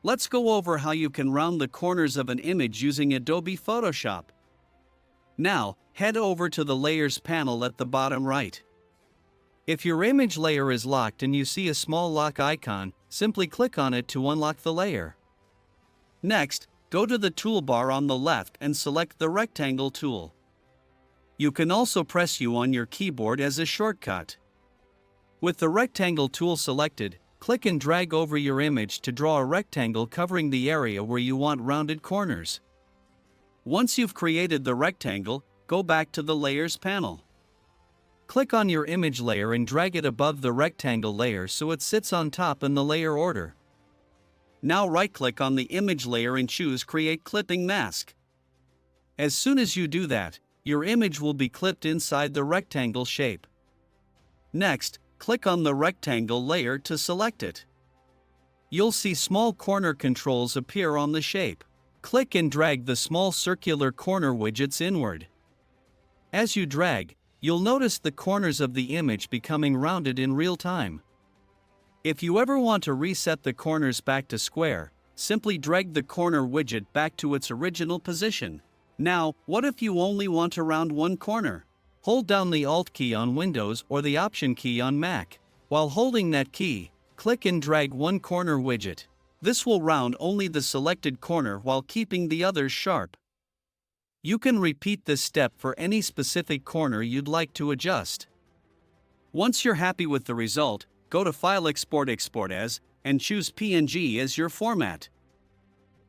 Let's go over how you can round the corners of an image using Adobe Photoshop. Now, head over to the Layers panel at the bottom right. If your image layer is locked and you see a small lock icon, simply click on it to unlock the layer. Next, go to the toolbar on the left and select the Rectangle tool. You can also press U on your keyboard as a shortcut. With the Rectangle tool selected, click and drag over your image to draw a rectangle covering the area where you want rounded corners. Once you've created the rectangle, go back to the Layers panel. Click on your image layer and drag it above the rectangle layer so it sits on top in the layer order. Now right-click on the image layer and choose Create Clipping Mask. As soon as you do that, your image will be clipped inside the rectangle shape. Next, click on the rectangle layer to select it. You'll see small corner controls appear on the shape. Click and drag the small circular corner widgets inward. As you drag, you'll notice the corners of the image becoming rounded in real time. If you ever want to reset the corners back to square, simply drag the corner widget back to its original position. Now, what if you only want to round one corner? Hold down the Alt key on Windows or the Option key on Mac. While holding that key, click and drag one corner widget. This will round only the selected corner while keeping the others sharp. You can repeat this step for any specific corner you'd like to adjust. Once you're happy with the result, go to File Export As, and choose PNG as your format.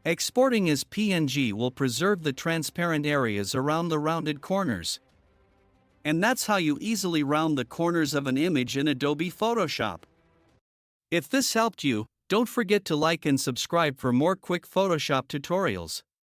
Exporting as PNG will preserve the transparent areas around the rounded corners. And that's how you easily round the corners of an image in Adobe Photoshop. If this helped you, don't forget to like and subscribe for more quick Photoshop tutorials.